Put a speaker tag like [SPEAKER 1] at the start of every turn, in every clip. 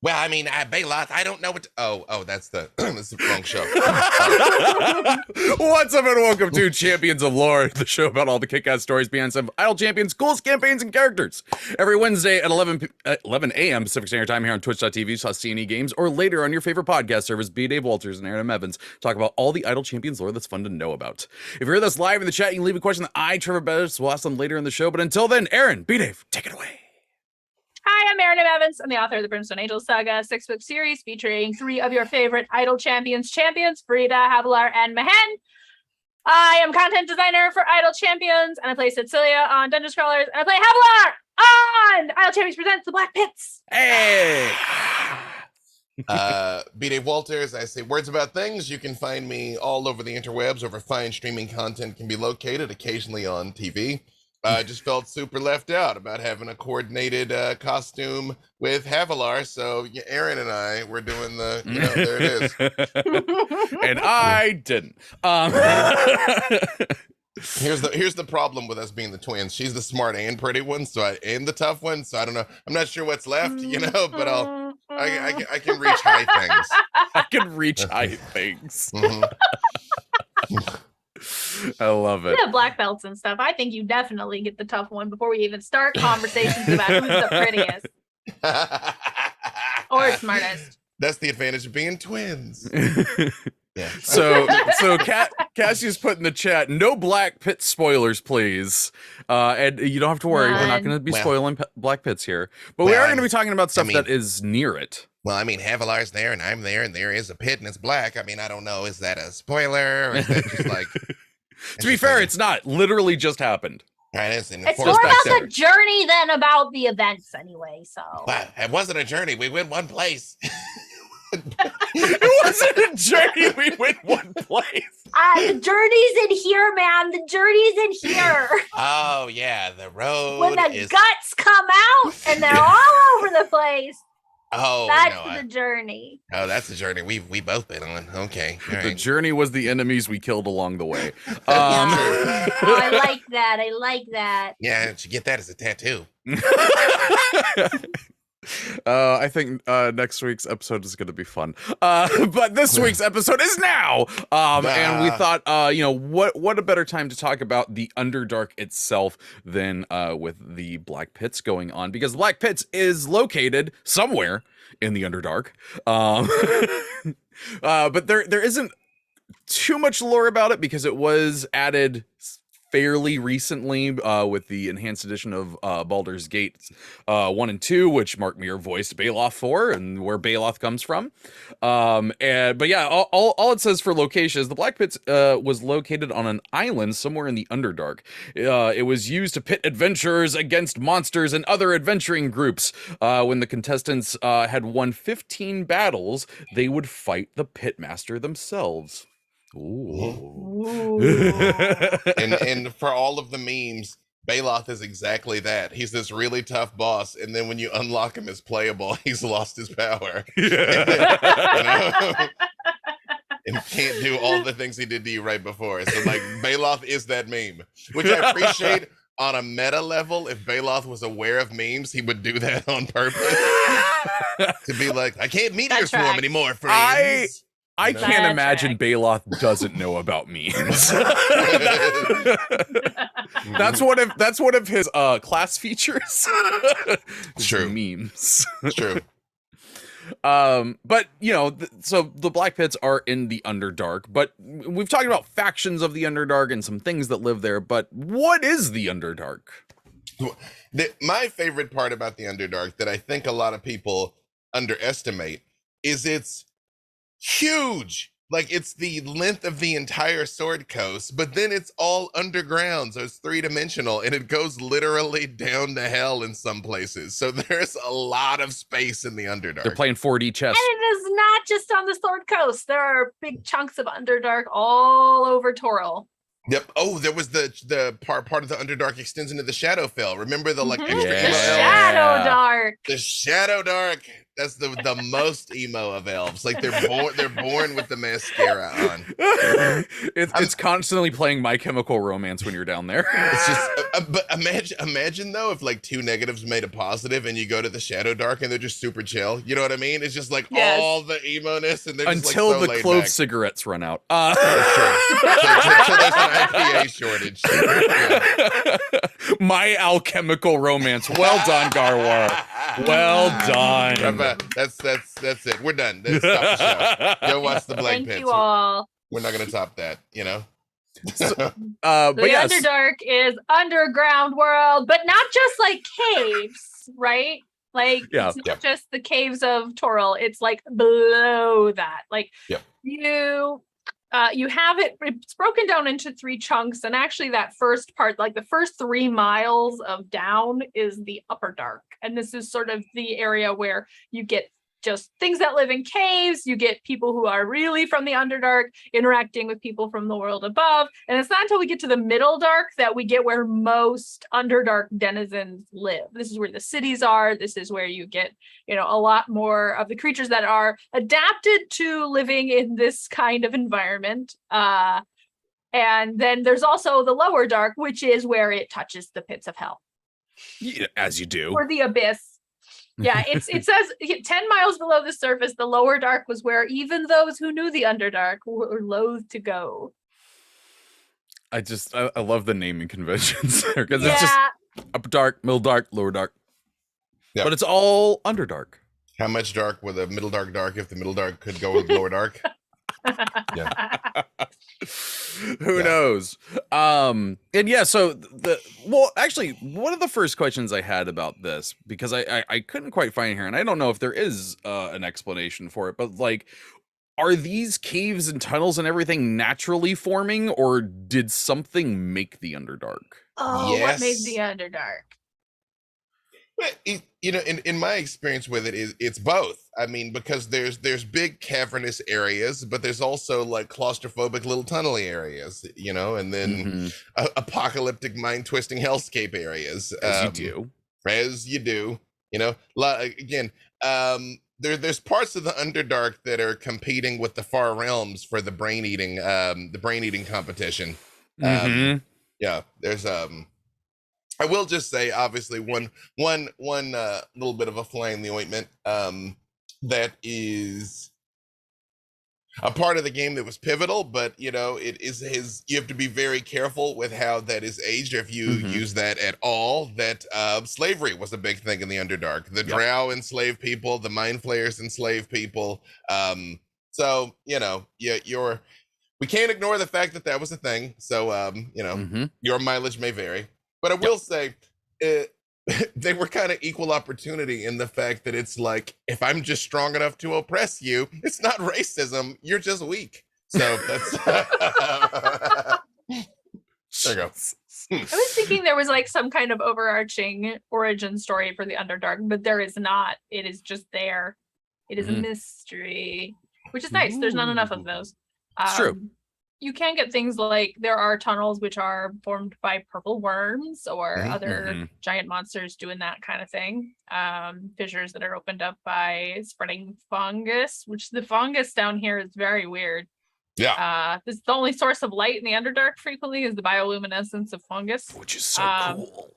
[SPEAKER 1] Well, I mean, Bailoth, I don't know what. That's the that's the wrong show.
[SPEAKER 2] What's up, and welcome to Champions of Lore, the show about all the kick-ass stories behind some idle champions, coolest campaigns, and characters. Every Wednesday at 11 a.m. Pacific Standard Time here on Twitch.tv/CNE Games, or later on your favorite podcast service, B. Dave Walters and Erin M. Evans, talk about all the idle champions lore that's fun to know about. If you're with us live in the chat, you can leave a question that I, Treavor Betis, will ask them later in the show. But until then, Erin, B. Dave, take it away.
[SPEAKER 3] Hi, I'm Erin M. Evans. I'm the author of the Brimstone Angel Saga, 6-book series featuring 3 of your favorite idle champions, Frida, Havilar, and Mahen. I am content designer for Idle Champions, and I play Cecilia on Dungeon Scrawlers, and I play Havilar on Idle Champions Presents The Black Pits.
[SPEAKER 2] Hey!
[SPEAKER 1] B. Dave Walters, I say words about things. You can find me all over the interwebs, where fine streaming content can be located, occasionally on TV. I just felt super left out about having a coordinated costume with Havilar, so Erin and I were doing the, there it
[SPEAKER 2] is. And I didn't.
[SPEAKER 1] Here's the problem with us being the twins. She's the smart and pretty one, and the tough one. So I don't know. I'm not sure what's left, but I can reach high things.
[SPEAKER 2] I can reach high things. I love it.
[SPEAKER 3] The black belts and stuff. I think you definitely get the tough one before we even start conversations about who's the prettiest or smartest.
[SPEAKER 1] That's the advantage of being twins. Yeah.
[SPEAKER 2] So Cassie's put in the chat, no Black Pit spoilers, please. And you don't have to worry. We're not going to be spoiling Black Pits here. But we are going to be talking about stuff that is near it.
[SPEAKER 1] Well, I mean, Havilar's there, and I'm there, and there is a pit, and it's black. I mean, I don't know. Is that a spoiler? Or is that just like...
[SPEAKER 2] To be fair, it's not. Literally just happened.
[SPEAKER 1] Right,
[SPEAKER 3] it's more about the journey than about the events, anyway. So
[SPEAKER 1] it wasn't a journey. We went one place.
[SPEAKER 2] It wasn't a journey. We went one place.
[SPEAKER 3] The journey's in here, man. The journey's in here.
[SPEAKER 1] Oh yeah, the road.
[SPEAKER 3] When the guts come out and they're all over the place.
[SPEAKER 1] Oh,
[SPEAKER 3] that's the journey.
[SPEAKER 1] Oh, that's the journey we both been on. Okay, all right.
[SPEAKER 2] The journey was the enemies we killed along the way.
[SPEAKER 3] I like that. I like that.
[SPEAKER 1] Yeah, you should get that as a tattoo.
[SPEAKER 2] I think next week's episode is going to be fun. But this week's episode is now. And we thought, what a better time to talk about the Underdark itself than with the Black Pits going on, because the Black Pits is located somewhere in the Underdark. But there isn't too much lore about it because it was added fairly recently with the enhanced edition of Baldur's Gate 1 and 2, which Mark Muir voiced Bailoth for, and where Bailoth comes from. But yeah, all it says for location is the Black Pits was located on an island somewhere in the Underdark. It was used to pit adventurers against monsters and other adventuring groups. When the contestants had won 15 battles, they would fight the pitmaster themselves. Ooh.
[SPEAKER 1] and for all of the memes, Bailoth is exactly that. He's this really tough boss, and then when you unlock him as playable, he's lost his power. And can't do all the things he did to you right before. So like, Bailoth is that meme, which I appreciate. On a meta level, if Bailoth was aware of memes, he would do that on purpose. To be like, I can't meet your swarm anymore, friends.
[SPEAKER 2] I can't imagine Bailoth doesn't know about memes. That's one of his class features.
[SPEAKER 1] It's true.
[SPEAKER 2] Memes.
[SPEAKER 1] It's true.
[SPEAKER 2] But so the Black Pits are in the Underdark, but we've talked about factions of the Underdark and some things that live there, but what is the Underdark?
[SPEAKER 1] My favorite part about the Underdark that I think a lot of people underestimate is it's huge. Like, it's the length of the entire Sword Coast, but then it's all underground, so it's 3-dimensional, and it goes literally down to hell in some places. So there's a lot of space in the Underdark.
[SPEAKER 2] They're playing 4D chess.
[SPEAKER 3] And it is not just on the Sword Coast. There are big chunks of Underdark all over Toril.
[SPEAKER 1] Yep. Oh, there was the part of the Underdark extends into the Shadowfell. Remember the extra
[SPEAKER 3] The Shadowdark.
[SPEAKER 1] The Shadowdark. That's the most emo of elves. Like they're born with the mascara on.
[SPEAKER 2] It's constantly playing My Chemical Romance when you're down there.
[SPEAKER 1] It's just, but imagine though if like two negatives made a positive, and you go to the Shadow Dark and they're just super chill. You know what I mean? It's just like all the emo-ness, and they're just
[SPEAKER 2] until
[SPEAKER 1] like so
[SPEAKER 2] the
[SPEAKER 1] laid
[SPEAKER 2] clove
[SPEAKER 1] back.
[SPEAKER 2] cigarettes run out.
[SPEAKER 1] That's true. So there's an IPA shortage. Yeah.
[SPEAKER 2] My Alchemical Romance. Well done, Garwar. Well done.
[SPEAKER 1] That's it. We're done. Stop the show. Go watch the Blank
[SPEAKER 3] Thank
[SPEAKER 1] Pits.
[SPEAKER 3] you all.
[SPEAKER 1] We're not gonna top that, you know.
[SPEAKER 2] But
[SPEAKER 3] The
[SPEAKER 2] yes,
[SPEAKER 3] Underdark is underground world, but not just like caves, right? Like it's not just the caves of Toril. It's like below that. Like you have it's broken down into 3 chunks, and actually that first part, like the first 3 miles of down, is the Upper Dark, and this is sort of the area where you get just things that live in caves. You get people who are really from the Underdark interacting with people from the world above, and it's not until we get to the Middle Dark that we get where most Underdark denizens live. This is where the cities are. This is where you get, a lot more of the creatures that are adapted to living in this kind of environment. And then there's also the Lower Dark, which is where it touches the pits of hell.
[SPEAKER 2] Yeah, as you do.
[SPEAKER 3] Or the abyss. Yeah, it says 10 miles below the surface, the Lower Dark was where even those who knew the Underdark were loath to go.
[SPEAKER 2] I love the naming conventions there, because it's just Upper Dark, Middle Dark, Lower Dark. Yep. But it's all Underdark.
[SPEAKER 1] How much dark would the Middle Dark if the Middle Dark could go with Lower Dark?
[SPEAKER 2] Who knows? And so actually, one of the first questions I had about this, because I couldn't quite find it here, and I don't know if there is an explanation for it, but like, are these caves and tunnels and everything naturally forming, or did something make the Underdark?
[SPEAKER 3] Oh, yes. What made the Underdark?
[SPEAKER 1] In my experience with it, it's both. I mean, because there's big cavernous areas, but there's also like claustrophobic little tunnely areas, and then apocalyptic mind-twisting hellscape areas. As you do. Again, there's parts of the Underdark that are competing with the Far Realms for the brain eating competition. There's I will just say, obviously, one little bit of a fly in the ointment that is a part of the game that was pivotal, but it is you have to be very careful with how that is aged, or if you use that at all. That slavery was a big thing in the Underdark. The Drow enslaved people, the Mind Flayers enslaved people. So we can't ignore the fact that was a thing. So your mileage may vary. But I will say, they were kind of equal opportunity in the fact that it's like, if I'm just strong enough to oppress you, it's not racism. You're just weak. So that's... There you go.
[SPEAKER 3] I was thinking there was like some kind of overarching origin story for the Underdark, but there is not. It is just there. It is a mystery, which is nice. There's not enough of those.
[SPEAKER 2] It's true.
[SPEAKER 3] You can get things like, there are tunnels which are formed by purple worms or other giant monsters doing that kind of thing. Fissures that are opened up by spreading fungus, which the fungus down here is very weird.
[SPEAKER 1] Yeah.
[SPEAKER 3] This is the only source of light in the Underdark frequently, is the bioluminescence of fungus.
[SPEAKER 2] Which is so cool.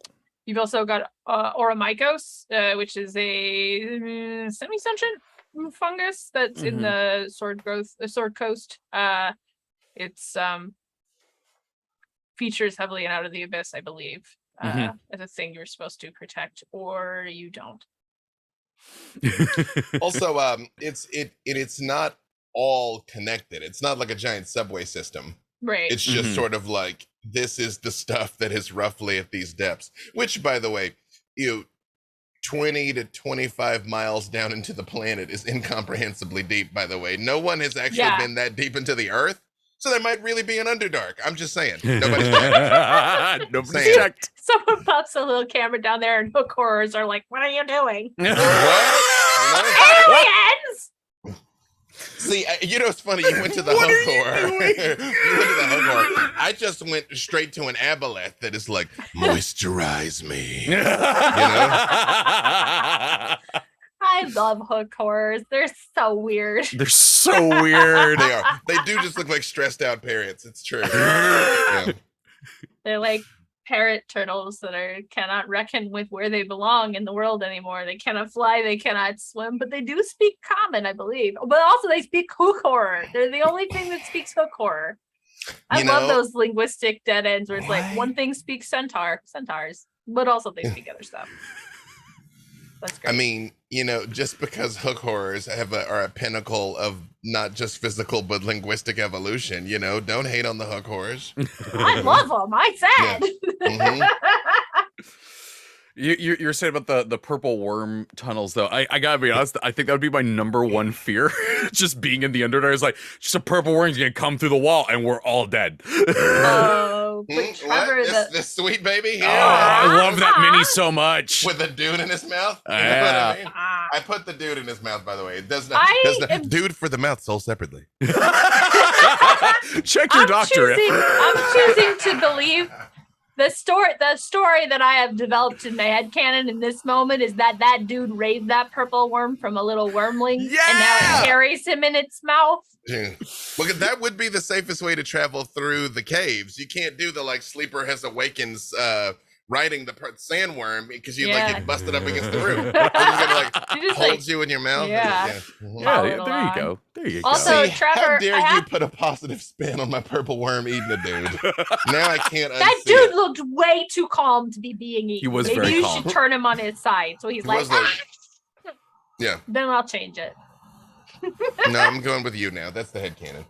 [SPEAKER 3] You've also got Oromykos, which is a semi-sentient fungus that's in the Sword Coast. It's features heavily in Out of the Abyss, I believe, as a thing you're supposed to protect, or you don't.
[SPEAKER 1] Also, it's not all connected. It's not like a giant subway system.
[SPEAKER 3] Right.
[SPEAKER 1] It's just sort of like, this is the stuff that is roughly at these depths, which, by the way, 20 to 25 miles down into the planet is incomprehensibly deep, by the way. No one has actually been that deep into the earth. So there might really be an Underdark. I'm just saying. Nobody's checked.
[SPEAKER 2] Nobody's checked.
[SPEAKER 3] Someone pops a little camera down there, and hook horrors are like, "What are you doing?" Aliens!
[SPEAKER 1] See, it's funny. You went to the hook horror. You went to the hook horror. I just went straight to an aboleth that is like, moisturize me.
[SPEAKER 3] I love hook horrors. They're so weird.
[SPEAKER 2] They're so weird.
[SPEAKER 1] They are. They do just look like stressed out parrots. It's true. Yeah.
[SPEAKER 3] They're like parrot turtles that cannot reckon with where they belong in the world anymore. They cannot fly, they cannot swim, but they do speak common, I believe. But also they speak hook horror. They're the only thing that speaks hook horror. I love those linguistic dead ends where it's like one thing speaks centaurs, but also they speak other stuff. That's great.
[SPEAKER 1] I mean, just because hook horrors are a pinnacle of not just physical but linguistic evolution, don't hate on the hook horrors.
[SPEAKER 3] I love them. I said.
[SPEAKER 1] Yeah. Mm-hmm.
[SPEAKER 2] You're saying about the purple worm tunnels, though. I gotta be honest. I think that would be my number one fear. Just being in the Underdark is like, just a purple worm's gonna come through the wall and we're all dead.
[SPEAKER 3] Oh, but Treavor,
[SPEAKER 1] This sweet baby here?
[SPEAKER 2] I love that mini so much.
[SPEAKER 1] With a dude in his mouth? You know
[SPEAKER 2] Yeah.
[SPEAKER 1] what I mean? I put the dude in his mouth, by the way. It does not. Dude for the mouth, sold separately.
[SPEAKER 2] Check your doctor.
[SPEAKER 3] I'm choosing to believe the story that I have developed in my headcanon in this moment is that dude raised that purple worm from a little wormling, and now it carries him in its mouth.
[SPEAKER 1] Yeah. Look, that would be the safest way to travel through the caves. You can't do the Sleeper Has Awakens riding the sandworm because you get busted up against the roof. It's gonna hold you in your mouth.
[SPEAKER 3] Yeah.
[SPEAKER 1] Mhm.
[SPEAKER 2] Yeah, there you go. There you
[SPEAKER 3] Also,
[SPEAKER 2] go.
[SPEAKER 3] Treavor,
[SPEAKER 1] how dare you put a positive spin on my purple worm eating a dude? Now I can't unsee
[SPEAKER 3] that dude
[SPEAKER 1] it.
[SPEAKER 3] looked way too calm to be being eaten.
[SPEAKER 2] He was
[SPEAKER 3] Maybe
[SPEAKER 2] very
[SPEAKER 3] you
[SPEAKER 2] calm.
[SPEAKER 3] should turn him on his side so he's like,
[SPEAKER 1] Yeah.
[SPEAKER 3] Then I'll change it.
[SPEAKER 1] No, I'm going with you now. That's the headcanon.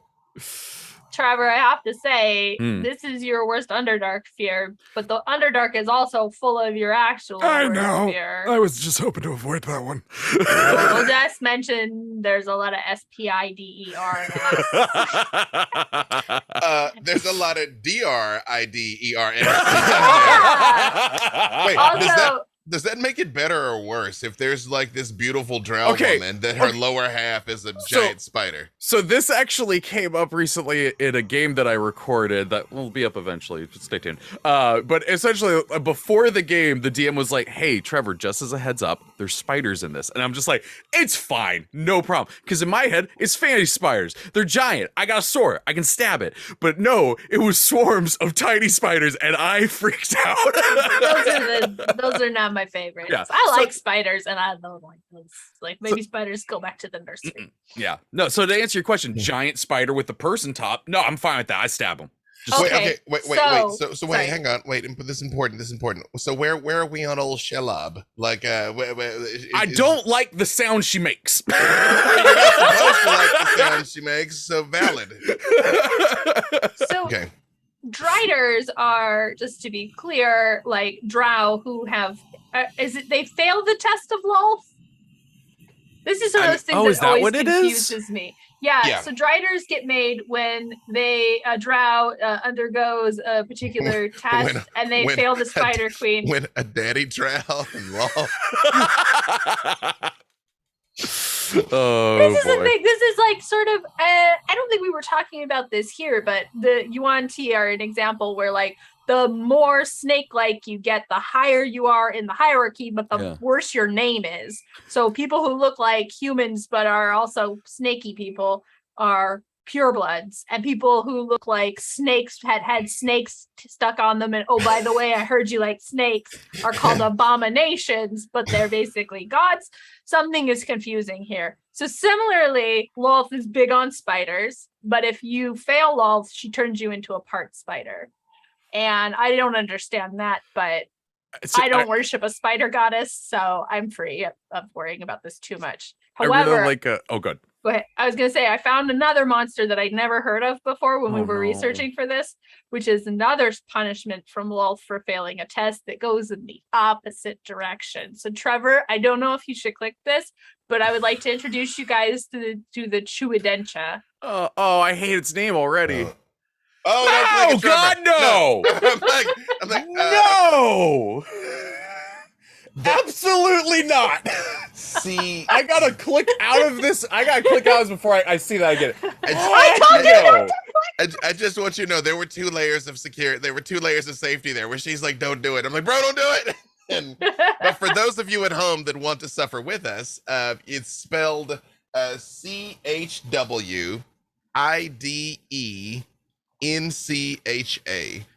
[SPEAKER 3] Treavor, I have to say,
[SPEAKER 2] Hmm.
[SPEAKER 3] this is your worst Underdark fear, but the Underdark is also full of your actual
[SPEAKER 4] I
[SPEAKER 3] worst
[SPEAKER 4] know.
[SPEAKER 3] fear.
[SPEAKER 4] I was just hoping to avoid that one.
[SPEAKER 3] We'll just mention there's a lot of SPIDER.
[SPEAKER 1] There's a lot of DRIDER.
[SPEAKER 3] Yeah.
[SPEAKER 1] Wait,
[SPEAKER 3] Also,
[SPEAKER 1] does that make it better or worse if there's this beautiful drow woman that her lower half is a giant spider?
[SPEAKER 2] So this actually came up recently in a game that I recorded that will be up eventually. Stay tuned. But essentially, before the game, the DM was like, "Hey, Treavor, just as a heads up, there's spiders in this," and I'm just like, "It's fine, no problem." Because in my head, it's fantasy spiders. They're giant. I got a sword. I can stab it. But no, it was swarms of tiny spiders, and I freaked out.
[SPEAKER 3] those are not my favorites.
[SPEAKER 2] Yeah.
[SPEAKER 3] I like spiders, and I don't like those. Maybe spiders go back to the nursery.
[SPEAKER 2] Yeah. No. So to answer your question, giant spider with the person top. No, I'm fine with that. I stab them.
[SPEAKER 1] Wait. So
[SPEAKER 3] sorry.
[SPEAKER 1] wait, hang on. Wait, this is important. So where are we on old Shelob?
[SPEAKER 2] I don't like the sound she makes.
[SPEAKER 1] You're not supposed to like the sound she makes. So valid.
[SPEAKER 3] So
[SPEAKER 1] Okay.
[SPEAKER 3] Driders are, just to be clear, like drow who have they fail the test of Lolth? This is one of those things
[SPEAKER 2] is
[SPEAKER 3] that
[SPEAKER 2] that
[SPEAKER 3] always
[SPEAKER 2] what it is?
[SPEAKER 3] confuses me. Yeah, so Driders get made when a drow undergoes a particular test and they fail the Spider Queen.
[SPEAKER 1] When a daddy drow and law.
[SPEAKER 2] Oh,
[SPEAKER 3] This is
[SPEAKER 2] boy.
[SPEAKER 3] a big. This is like sort of. I don't think we were talking about this here, but the Yuan-Ti are an example where the more snake-like you get, the higher you are in the hierarchy, but the worse your name is. So people who look like humans but are also snaky people are purebloods, and people who look like snakes had snakes stuck on them, and oh, by the way, I heard you like snakes, are called abominations, but they're basically gods. Something is confusing here. So similarly, Lolth is big on spiders, but if you fail Lolth, she turns you into a part spider. And I don't understand that, but I don't worship a spider goddess, so I'm free of worrying about this too much. However,
[SPEAKER 2] I really like good.
[SPEAKER 3] Go ahead. I was going to say, I found another monster that I'd never heard of before when we were researching for this, which is another punishment from Lolth for failing a test that goes in the opposite direction. So Treavor, I don't know if you should click this, but I would like to introduce you guys to the Chuidentia.
[SPEAKER 2] Oh, I hate its name already.
[SPEAKER 1] Oh,
[SPEAKER 2] no, God, no!
[SPEAKER 1] I'm like,
[SPEAKER 2] no! Absolutely not.
[SPEAKER 1] See,
[SPEAKER 2] I gotta click out of this. I gotta click out of this before I see that again.
[SPEAKER 1] I just want you to know there were 2 layers of security. There were 2 layers of safety there where she's like, "Don't do it." I'm like, "Bro, don't do it." But for those of you at home that want to suffer with us, it's spelled CHWIDENCHA.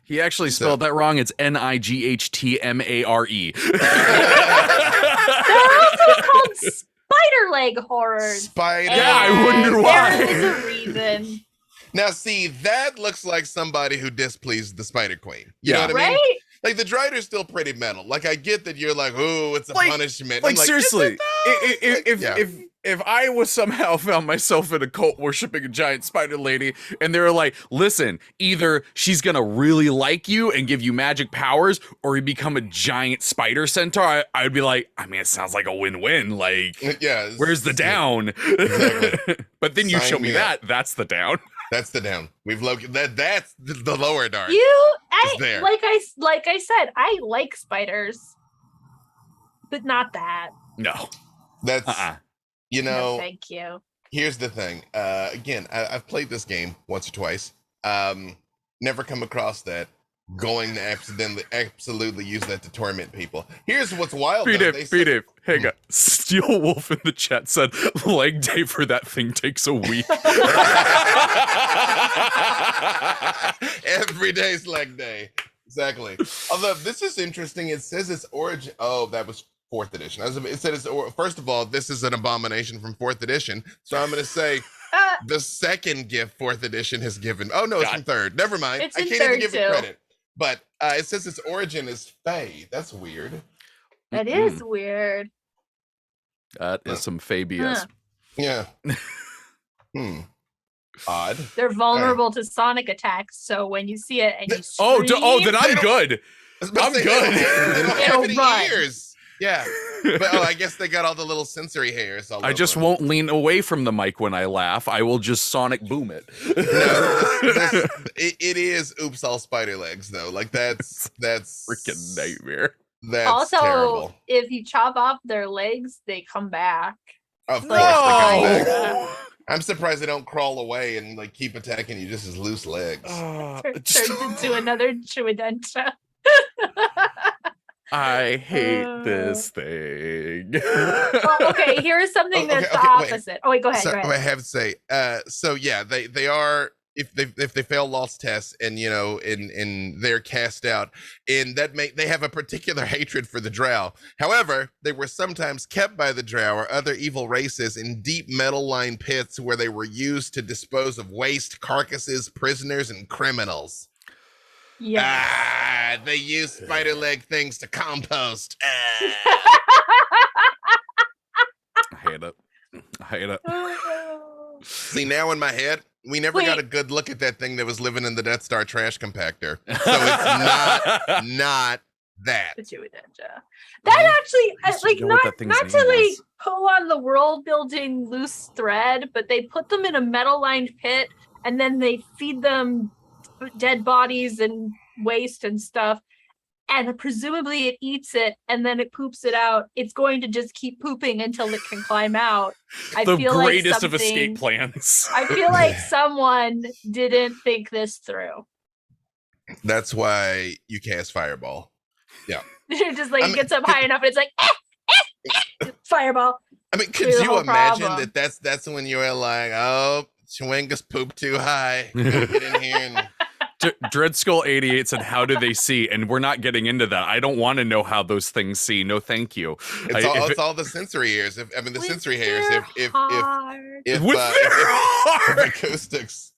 [SPEAKER 2] He actually spelled that wrong. It's NIGHTMARE.
[SPEAKER 3] They're also called spider leg horrors.
[SPEAKER 1] Spider.
[SPEAKER 2] Yeah, I wonder why.
[SPEAKER 3] There is a reason.
[SPEAKER 1] Now, see, that looks like somebody who displeased the Spider Queen. You know what I mean?
[SPEAKER 3] Right?
[SPEAKER 1] Like, the Drider's still pretty metal. Like, I get that you're like, oh, it's a punishment.
[SPEAKER 2] Like,
[SPEAKER 1] I'm
[SPEAKER 2] seriously,
[SPEAKER 1] "Is it though?"
[SPEAKER 2] if I was somehow found myself in a cult worshiping a giant spider lady, and they were like, listen, either she's gonna really like you and give you magic powers, or you become a giant spider centaur, I would be like, I mean, it sounds like a win-win. Like,
[SPEAKER 1] Yeah,
[SPEAKER 2] where's the down?
[SPEAKER 1] Exactly.
[SPEAKER 2] But then you
[SPEAKER 1] Sign
[SPEAKER 2] show me
[SPEAKER 1] me
[SPEAKER 2] that, that's the down.
[SPEAKER 1] That's the down. That's the lower dark. There.
[SPEAKER 3] Like I said, I like spiders, but not that.
[SPEAKER 2] No.
[SPEAKER 1] That's you know.
[SPEAKER 3] No, thank you.
[SPEAKER 1] Here's the thing. Again, I've played this game once or twice. Never come across that. Going to absolutely use that to torment people. Here's what's wild.
[SPEAKER 2] Beat it. Hang on. Steel Wolf in the chat said, leg day for that thing takes a week.
[SPEAKER 1] Every day's leg day. Exactly. Although this is interesting. It says its origin. Oh, that was 4th edition. It said first of all, this is an abomination from 4th edition. So I'm going to say the second gift 4th edition has given. Oh, no, it's from 3rd. Never mind.
[SPEAKER 3] It's
[SPEAKER 1] I
[SPEAKER 3] in
[SPEAKER 1] can't even
[SPEAKER 3] 3rd
[SPEAKER 1] give it
[SPEAKER 3] too.
[SPEAKER 1] credit. But it says its origin is Fae. That's weird.
[SPEAKER 3] That is weird.
[SPEAKER 2] That is some Fabius.
[SPEAKER 1] Yeah. Odd.
[SPEAKER 3] They're vulnerable to sonic attacks, so when you see it and you
[SPEAKER 2] Oh,
[SPEAKER 3] scream,
[SPEAKER 2] then I'm good. I'm good.
[SPEAKER 1] They don't have any
[SPEAKER 3] run.
[SPEAKER 1] ears. Yeah. But I guess they got all the little sensory hairs.
[SPEAKER 2] I just won't lean away from the mic when I laugh. I will just sonic boom it.
[SPEAKER 1] No, it is oops all spider legs though. Like that's
[SPEAKER 2] Freaking nightmare.
[SPEAKER 1] That's
[SPEAKER 3] also,
[SPEAKER 1] terrible.
[SPEAKER 3] if you chop off their legs, they come back.
[SPEAKER 1] Of course
[SPEAKER 3] No!
[SPEAKER 1] they come back.
[SPEAKER 3] Yeah.
[SPEAKER 1] I'm surprised they don't crawl away and like keep attacking you just as loose legs.
[SPEAKER 3] Turns into another Chuidentia.
[SPEAKER 2] I hate this thing.
[SPEAKER 3] Well, okay, here's something that's the
[SPEAKER 1] wait.
[SPEAKER 3] opposite. Oh wait, go ahead.
[SPEAKER 1] So
[SPEAKER 3] Go
[SPEAKER 1] I
[SPEAKER 3] ahead.
[SPEAKER 1] have to say, so yeah, they are if they fail lost tests and you know and they're cast out, and they have a particular hatred for the drow. However, they were sometimes kept by the drow or other evil races in deep metal lined pits where they were used to dispose of waste, carcasses, prisoners, and criminals.
[SPEAKER 3] Yeah.
[SPEAKER 1] They use spider leg things to compost.
[SPEAKER 2] I hate it.
[SPEAKER 1] See, now in my head, we never got a good look at that thing that was living in the Death Star trash compactor. So it's not that.
[SPEAKER 3] The Chuidentia. That actually, like,
[SPEAKER 2] know what that thing's
[SPEAKER 3] not to
[SPEAKER 2] name
[SPEAKER 3] like
[SPEAKER 2] is.
[SPEAKER 3] pull on the world building loose thread, but they put them in a metal lined pit and then they feed them dead bodies and waste and stuff, and presumably it eats it and then it poops it out. It's going to just keep pooping until it can climb out.
[SPEAKER 2] The greatest of escape plans.
[SPEAKER 3] I feel like someone didn't think this through.
[SPEAKER 1] That's why you cast Fireball. Yeah.
[SPEAKER 3] Just like it gets up high enough and it's like fireball.
[SPEAKER 1] I mean, could
[SPEAKER 3] Clear the
[SPEAKER 1] you
[SPEAKER 3] whole
[SPEAKER 1] imagine
[SPEAKER 3] problem.
[SPEAKER 1] that's when you were like, oh, Chewingus pooped too high. Get in here and
[SPEAKER 2] Dreadskull88 said, how do they see? And we're not getting into that. I don't want to know how those things see. No, thank you.
[SPEAKER 1] it's all the sensory ears. The
[SPEAKER 3] With
[SPEAKER 1] sensory hairs.
[SPEAKER 3] their heart.
[SPEAKER 1] If acoustics.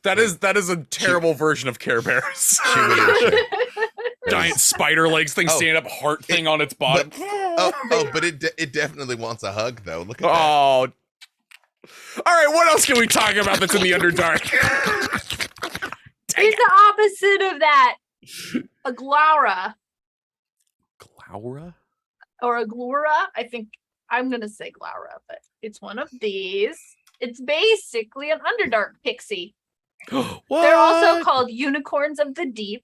[SPEAKER 2] That is a terrible version of Care Bears. Giant spider legs thing, stand up heart thing on its bottom.
[SPEAKER 1] But it definitely wants a hug though. Look at that.
[SPEAKER 2] Oh. All right, what else can we talk about that's in the Underdark?
[SPEAKER 3] It's the opposite of that. A Glaura.
[SPEAKER 2] Glaura?
[SPEAKER 3] Or a Glura. I think I'm going to say Glaura, but it's one of these. It's basically an Underdark pixie.
[SPEAKER 2] What?
[SPEAKER 3] They're also called unicorns of the deep,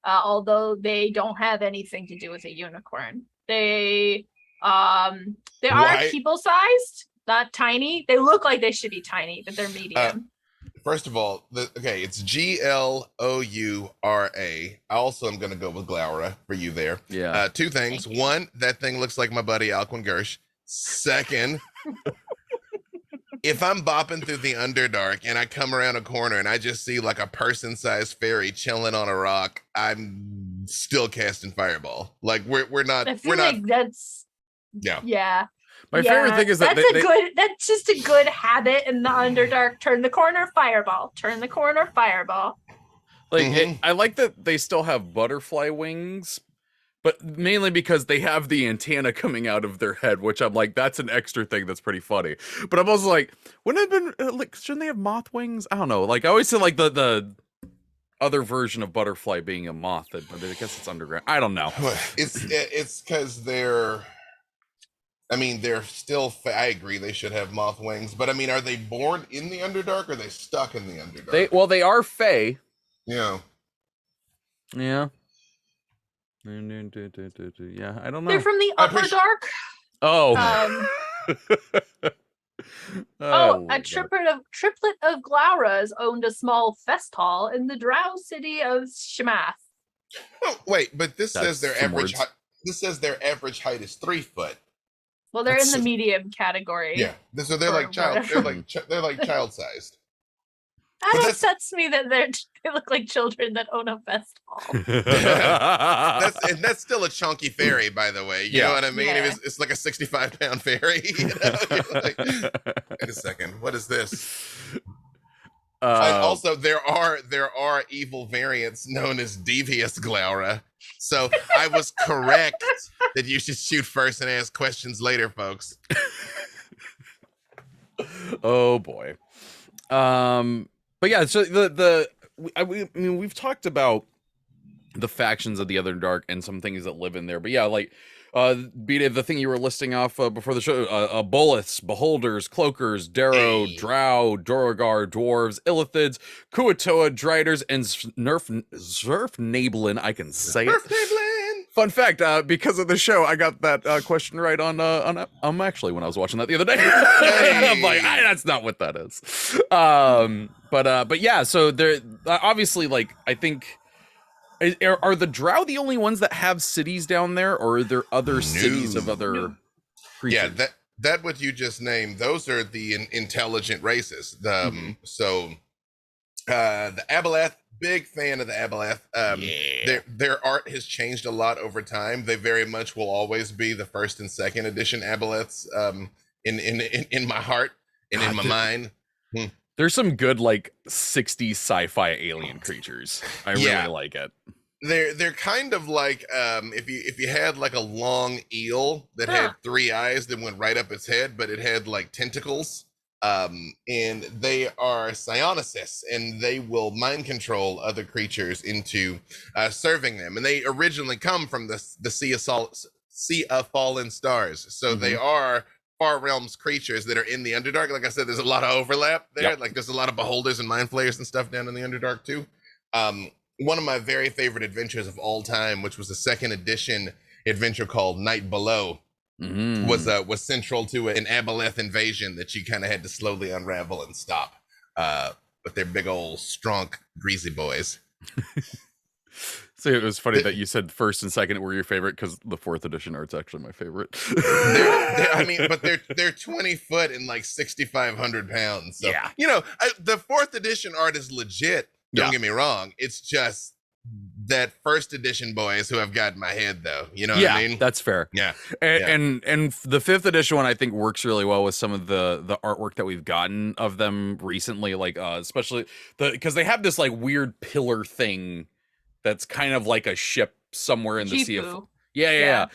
[SPEAKER 3] although they don't have anything to do with a unicorn. They are
[SPEAKER 1] Why?
[SPEAKER 3] people-sized, not tiny. They look like they should be tiny, but they're medium.
[SPEAKER 1] First of all, it's Gloura. I also am going to go with Glaura for you there.
[SPEAKER 2] Yeah.
[SPEAKER 1] Two things. One, that thing looks like my buddy Alquin Gersh. Second, if I'm bopping through the Underdark and I come around a corner and I just see like a person-sized fairy chilling on a rock, I'm still casting Fireball. Like we're not.
[SPEAKER 3] I feel like that's yeah.
[SPEAKER 2] My favorite thing is that
[SPEAKER 3] that's just a good habit in the Underdark. Turn the corner, Fireball. Turn the corner, Fireball.
[SPEAKER 2] Like I like that they still have butterfly wings, but mainly because they have the antenna coming out of their head, which I'm like, that's an extra thing that's pretty funny. But I'm also like, wouldn't it have been like, shouldn't they have moth wings? I don't know. Like I always say, like the other version of butterfly being a moth, but I guess it's underground. I don't know.
[SPEAKER 1] It's because they're still. I agree they should have moth wings, but I mean, are they born in the Underdark or are they stuck in the Underdark?
[SPEAKER 2] They are Fae.
[SPEAKER 1] Yeah.
[SPEAKER 2] Yeah. Yeah, I don't know.
[SPEAKER 3] They're from the Upper Dark.
[SPEAKER 2] Oh.
[SPEAKER 3] A triplet of Glauras owned a small fest hall in the drow city of Shamath.
[SPEAKER 1] Oh, wait, but this says their average.
[SPEAKER 2] words.
[SPEAKER 1] This says their average height is 3 foot.
[SPEAKER 3] Well, they're in the medium category.
[SPEAKER 1] Yeah, so they're like child. They're like child sized.
[SPEAKER 3] That upsets me that they look like children that own a fest hall.
[SPEAKER 1] That's still a chunky fairy, by the way. You know what I mean?
[SPEAKER 3] Yeah.
[SPEAKER 1] It's like a 65-pound fairy. You know? Like, wait a second, what is this? Also, there are evil variants known as Devious Glaura. So I was correct that you should shoot first and ask questions later, folks.
[SPEAKER 2] Oh boy. But yeah, so I mean, we've talked about the factions of the Underdark and some things that live in there. But yeah, like Beta, the thing you were listing off before the show, Boliths, Beholders, Cloakers, Darrow, Drow, Dorogar, Dwarves, Illithids, Kuatoa, Driders, and Zerfnablin. I can say it. Fun fact, because of the show, I got that question right on actually when I was watching that the other day. I'm like, that's not what that is. But yeah, so there obviously, like, I think are the Drow the only ones that have cities down there, or are there other cities of other creatures?
[SPEAKER 1] Yeah, that what you just named, those are the intelligent races. The Aboleth. Big fan of the Aboleth. Their art has changed a lot over time. They very much will always be the first and second edition Aboleths in my heart and in my mind.
[SPEAKER 2] There's some good like 60s sci-fi alien creatures. I really like it.
[SPEAKER 1] They're kind of like if you had like a long eel that had 3 eyes that went right up its head, but it had like tentacles. And they are psionicis, and they will mind control other creatures into serving them. And they originally come from the Sea of Fallen Stars. So they are Far Realms creatures that are in the Underdark. Like I said, there's a lot of overlap there. Yep. Like there's a lot of Beholders and Mind Flayers and stuff down in the Underdark too. One of my very favorite adventures of all time, which was a 2nd edition adventure called Night Below, was central to an Aboleth invasion that you kind of had to slowly unravel and stop. But they're big old strong greasy boys.
[SPEAKER 2] So it was funny that you said first and second were your favorite, because the 4th edition art's actually my favorite.
[SPEAKER 1] They're 20 foot and like 6,500 pounds. So,
[SPEAKER 2] yeah,
[SPEAKER 1] the 4th edition art is legit. Don't get me wrong. It's just that 1st edition boys who have got my head, though. You know what I mean?
[SPEAKER 2] That's fair.
[SPEAKER 1] Yeah.
[SPEAKER 2] And the 5th edition one I think works really well with some of the artwork that we've gotten of them recently, like especially because they have this like weird pillar thing that's kind of like a ship somewhere in the sea of yeah.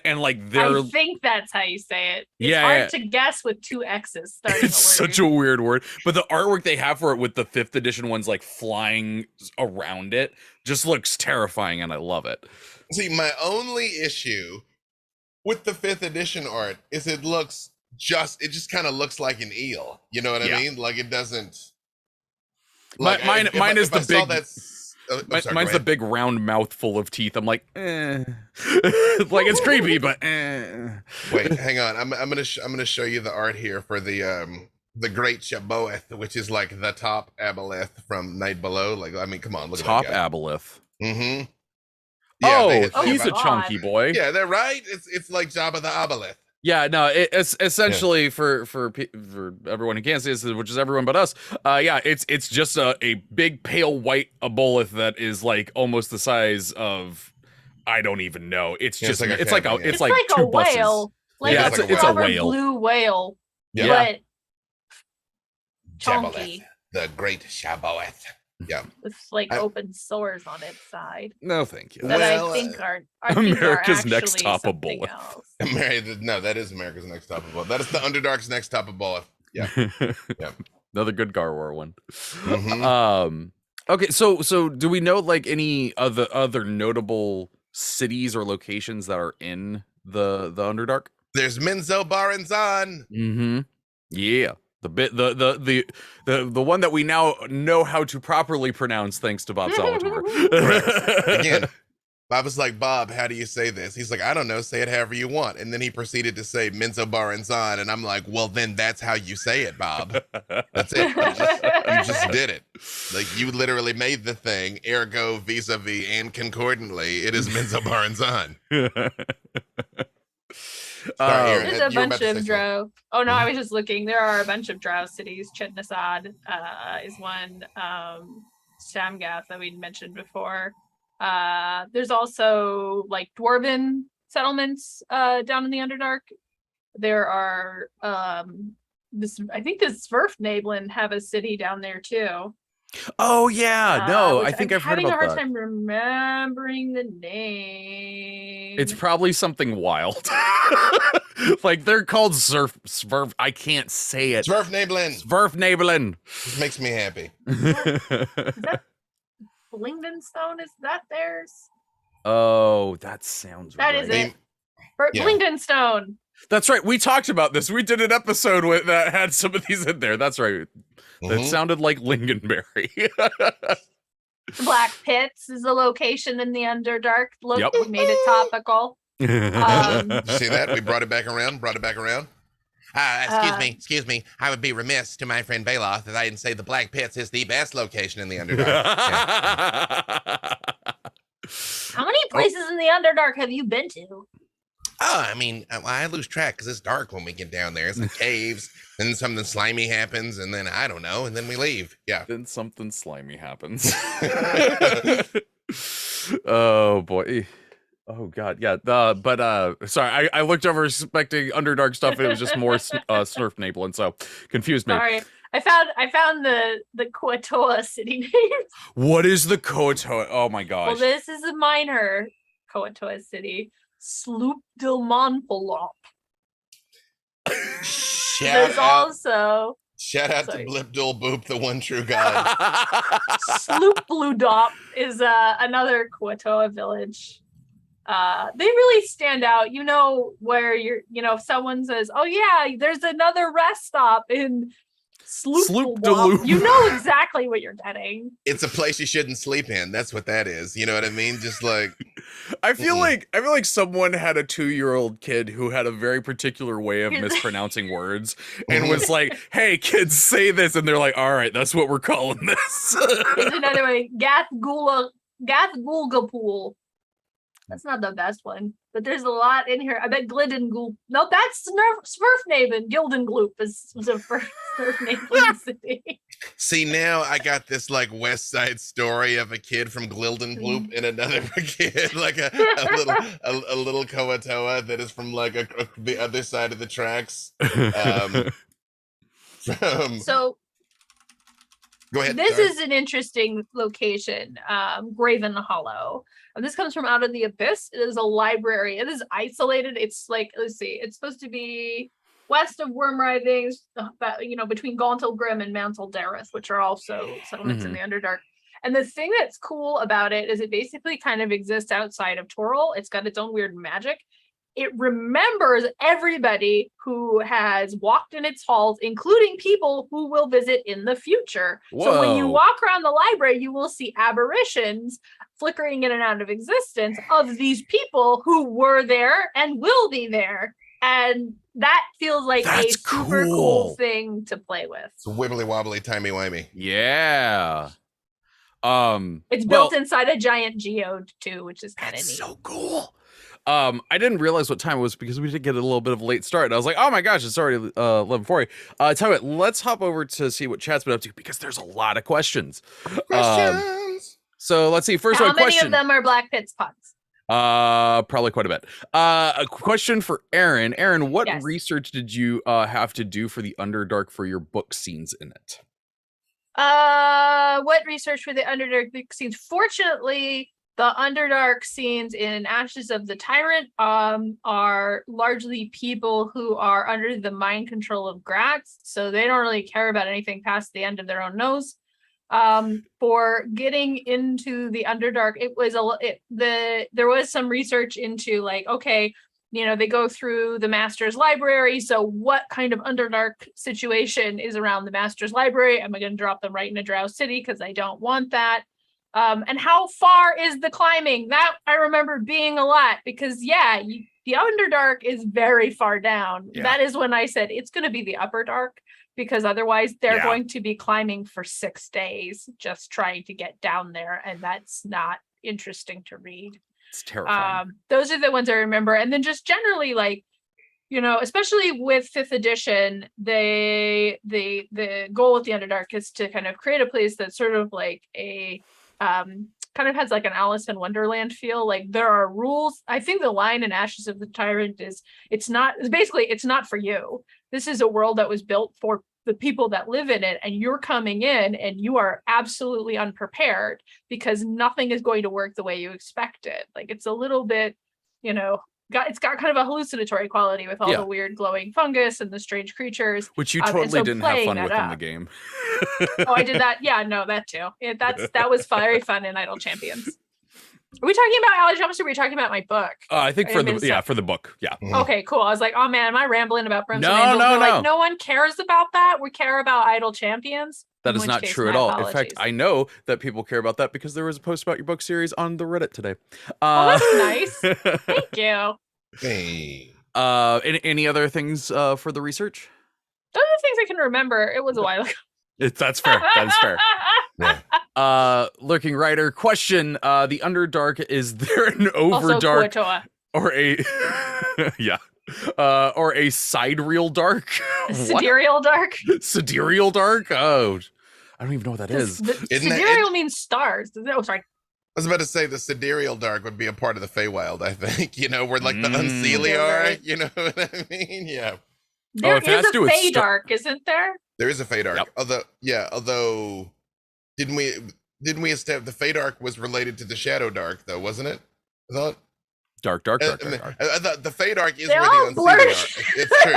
[SPEAKER 2] And like they're,
[SPEAKER 3] I think that's how you say it. It's hard to guess with 2 X's starting.
[SPEAKER 2] It's such a weird word, but the artwork they have for it with the 5th edition ones like flying around it just looks terrifying, and I love it.
[SPEAKER 1] See, my only issue with the 5th edition art is it just kind of looks like an eel. You know what I mean? Like it doesn't. Like
[SPEAKER 2] mine is the big. Mine's the
[SPEAKER 1] big
[SPEAKER 2] big round mouth full of teeth. I'm like, like it's creepy, but
[SPEAKER 1] Wait, hang on. I'm gonna show you the art here for the the Great Chabot, which is like the top aboleth from Night Below. Like, I mean, come on, look
[SPEAKER 2] Top
[SPEAKER 1] at that guy.
[SPEAKER 2] Aboleth.
[SPEAKER 1] Mm-hmm.
[SPEAKER 2] He's a
[SPEAKER 3] God.
[SPEAKER 2] chunky boy.
[SPEAKER 1] Yeah, they're right. It's like Jabba the Aboleth.
[SPEAKER 2] Yeah, no, it's essentially for everyone who can't see this, which is everyone but us. Yeah, it's just a big pale white aboleth that is like almost the size of, I don't even know. It's just it's like
[SPEAKER 3] a
[SPEAKER 2] two
[SPEAKER 3] whale.
[SPEAKER 2] Like
[SPEAKER 1] Yeah,
[SPEAKER 2] it's a whale.
[SPEAKER 3] Blue whale.
[SPEAKER 1] Yeah.
[SPEAKER 3] But
[SPEAKER 1] Jabaleth,
[SPEAKER 3] chunky.
[SPEAKER 1] the Great Chabot. Yeah.
[SPEAKER 3] With like open sores on its side.
[SPEAKER 2] No, thank you.
[SPEAKER 3] That
[SPEAKER 1] Well,
[SPEAKER 3] I think are
[SPEAKER 2] America's
[SPEAKER 3] are
[SPEAKER 2] next
[SPEAKER 3] actually
[SPEAKER 2] top of
[SPEAKER 3] something
[SPEAKER 2] bullet.
[SPEAKER 3] else.
[SPEAKER 1] No, that is America's Next Top of Bullet. That is the Underdark's Next Top of Bullet. Yeah. Yeah.
[SPEAKER 2] Another good Garwar one.
[SPEAKER 1] Mhm.
[SPEAKER 2] Okay, so do we know like any other notable cities or locations that are in the Underdark?
[SPEAKER 1] There's Minzo Baranzan.
[SPEAKER 2] Mm-hmm. Yeah. The one that we now know how to properly pronounce thanks to Bob Salator.
[SPEAKER 1] Again, Bob was like, Bob, how do you say this? He's like, I don't know, say it however you want. And then he proceeded to say Minzo Baranzan, and I'm like, well, then that's how you say it, Bob. That's it. You just did it. Like, you literally made the thing, ergo, vis-a-vis, and concordantly, it is Minzo Baranzan. Sorry, Erin,
[SPEAKER 3] There's
[SPEAKER 1] you
[SPEAKER 3] a
[SPEAKER 1] were
[SPEAKER 3] bunch
[SPEAKER 1] about to
[SPEAKER 3] of
[SPEAKER 1] say
[SPEAKER 3] drow. Oh no, I was just looking. There are a bunch of drow cities. Chetnasad is one. Shamgath that we'd mentioned before. There's also like dwarven settlements down in the Underdark. There are I think the Sverfnabelin have a city down there too.
[SPEAKER 2] Oh yeah, no, I
[SPEAKER 3] which
[SPEAKER 2] think
[SPEAKER 3] I'm
[SPEAKER 2] I've heard
[SPEAKER 3] having
[SPEAKER 2] about
[SPEAKER 3] a hard
[SPEAKER 2] that.
[SPEAKER 3] time remembering the name.
[SPEAKER 2] It's probably something wild. Like they're called Sverf. I can't say it.
[SPEAKER 1] Sverfnabelin.
[SPEAKER 2] Sverfnabelin.
[SPEAKER 1] This makes me happy.
[SPEAKER 3] Is that Blingdenstone? Is that theirs?
[SPEAKER 2] Oh, that sounds
[SPEAKER 3] That
[SPEAKER 2] right.
[SPEAKER 3] is it.
[SPEAKER 1] Yeah.
[SPEAKER 3] Blingdenstone.
[SPEAKER 2] That's right. We talked about this. We did an episode with that had some of these in there. That's right. That
[SPEAKER 1] Mhm.
[SPEAKER 2] sounded like Lingonberry.
[SPEAKER 3] Black Pits is a location in the Underdark. Look,
[SPEAKER 2] Yep.
[SPEAKER 3] we made it topical.
[SPEAKER 1] See that? We brought it back around. Excuse me. I would be remiss to my friend Bailoth if I didn't say the Black Pits is the best location in the Underdark. Yeah.
[SPEAKER 3] How many places in the Underdark have you been to?
[SPEAKER 1] Oh, I mean, I lose track because it's dark when we get down there. It's like caves, then something slimy happens, and then I don't know, and then we leave. Yeah.
[SPEAKER 2] Then something slimy happens. Oh boy. Oh god. Yeah. But sorry, I looked over expecting Underdark stuff. It was just more Sverfnabelin, so confused me.
[SPEAKER 3] Sorry, I found the Koatoa city name.
[SPEAKER 2] What is the Koatoa? Oh my gosh.
[SPEAKER 3] Well, this is a minor Koatoa city. Sloopdilmonpolop. There's also
[SPEAKER 1] Shout out
[SPEAKER 3] sorry.
[SPEAKER 1] to Blipdul Boop, the one true God.
[SPEAKER 3] Sloopbludop is another Koatoa village. They really stand out. You know where if someone says, "Oh yeah, there's another rest stop in Sloopdilop," you know exactly what you're getting.
[SPEAKER 1] It's a place you shouldn't sleep in. That's what that is. You know what I mean? Just like
[SPEAKER 2] I feel like someone had a 2-year-old kid who had a very particular way of mispronouncing words and was like, "Hey kids, say this," and they're like, "All right, that's what we're calling this."
[SPEAKER 3] There's another way. Gathgulgapool. That's not the best one, but there's a lot in here. I bet Glidengloop. No, that's Sverfnaben. Gildengloop is a Sverfnaben city.
[SPEAKER 1] See, now I got this like West Side Story of a kid from Glildengloop and another kid, like a little Koatoa that is from like the other side of the tracks.
[SPEAKER 3] So
[SPEAKER 1] go ahead.
[SPEAKER 3] this
[SPEAKER 1] sorry.
[SPEAKER 3] is an interesting location, Graven Hollow. And this comes from out of the abyss. It is a library. It is isolated. It's like, let's see, it's supposed to be west of Worm Writhings, between Gauntlgrim and Manteldareth, which are also settlements in the Underdark. And the thing that's cool about it is it basically kind of exists outside of Toril. It's got its own weird magic. It remembers everybody who has walked in its halls, including people who will visit in the future. So when you
[SPEAKER 2] Whoa.
[SPEAKER 3] walk around the library, you will see aberrations flickering in and out of existence of these people who were there and will be there. And that feels like
[SPEAKER 2] That's
[SPEAKER 3] a super
[SPEAKER 2] cool.
[SPEAKER 3] cool thing to play with.
[SPEAKER 1] It's wibbly wobbly, timey wimey.
[SPEAKER 2] Yeah.
[SPEAKER 3] It's built inside a giant geode too, which is kind of neat.
[SPEAKER 2] So cool. I didn't realize what time it was because we did get a little bit of a late start. And I was like, oh my gosh, it's already 11:40. Tell you what, let's hop over to see what chat's been up to because there's a lot of questions. So let's see. First one,
[SPEAKER 3] How many
[SPEAKER 2] question.
[SPEAKER 3] of them are Black Pitts puns?
[SPEAKER 2] Probably quite a bit. A question for Erin. Erin, what
[SPEAKER 3] Yes.
[SPEAKER 2] research did you have to do for the Underdark for your book scenes in it?
[SPEAKER 3] What research for the Underdark scenes? Fortunately, the Underdark scenes in Ashes of the Tyrant are largely people who are under the mind control of Gratz, so they don't really care about anything past the end of their own nose. For getting into the Underdark, there was some research into like, okay, you know, they go through the Master's Library, so what kind of Underdark situation is around the Master's Library? Am I going to drop them right into Drow City because I don't want that? And how far is the climbing? That I remember being a lot because the Underdark is very far down.
[SPEAKER 2] Yeah.
[SPEAKER 3] That is when I said it's going to be the Upper Dark because otherwise they're going to be climbing for 6 days just trying to get down there, and that's not interesting to read.
[SPEAKER 2] It's terrifying.
[SPEAKER 3] Those are the ones I remember, and then just generally, like, you know, especially with 5th edition, the goal with the Underdark is to kind of create a place that's sort of like a kind of has like an Alice in Wonderland feel. Like there are rules. I think the line in Ashes of the Tyrant is it's not for you. This is a world that was built for the people that live in it, and you're coming in and you are absolutely unprepared because nothing is going to work the way you expect it. Like it's a little bit, you know, it's got kind of a hallucinatory quality with all the weird glowing fungus and the strange creatures,
[SPEAKER 2] which you totally didn't have fun with in the game.
[SPEAKER 3] Oh, I did that. Yeah, no, that too. That was very fun in Idle Champions. Are we talking about Alley Jumps or are we talking about my book?
[SPEAKER 2] I think for the book. Yeah.
[SPEAKER 3] Okay, cool. I was like, oh man, am I rambling about Brimstone
[SPEAKER 2] No,
[SPEAKER 3] Angels?
[SPEAKER 2] no,
[SPEAKER 3] They're
[SPEAKER 2] no.
[SPEAKER 3] like, no one cares about that. We care about Idle Champions.
[SPEAKER 2] That is not true at all. In fact, I know that people care about that because there was a post about your book series on the Reddit today.
[SPEAKER 3] Oh, that's nice. Thank you.
[SPEAKER 1] Hey.
[SPEAKER 2] Any other things for the research?
[SPEAKER 3] Those are the things I can remember. It was a while ago.
[SPEAKER 2] That's fair. That is fair.
[SPEAKER 1] Yeah.
[SPEAKER 2] Lurking Writer question: the Underdark, is there an
[SPEAKER 3] Also,
[SPEAKER 2] Overdark
[SPEAKER 3] Kuatoa.
[SPEAKER 2] or a or a sidereal dark?
[SPEAKER 3] Sidereal dark.
[SPEAKER 2] Sidereal dark? Oh, I don't even know what that is.
[SPEAKER 3] Sidereal means stars. Oh, sorry.
[SPEAKER 1] I was about to say the Sidereal Dark would be a part of the Feywild, I think. You know, where like the Unseelie are. You know what I mean? Yeah.
[SPEAKER 3] There is a Fey Dark, isn't there?
[SPEAKER 1] There is a Fey Dark.
[SPEAKER 2] Yep.
[SPEAKER 1] Although didn't we establish the Fey Dark was related to the Shadow Dark though, wasn't it? I thought
[SPEAKER 2] Dark.
[SPEAKER 1] I thought the Fey Dark is
[SPEAKER 3] They're
[SPEAKER 1] where
[SPEAKER 3] all
[SPEAKER 1] the Unseelie
[SPEAKER 3] blurred.
[SPEAKER 1] are. It's true.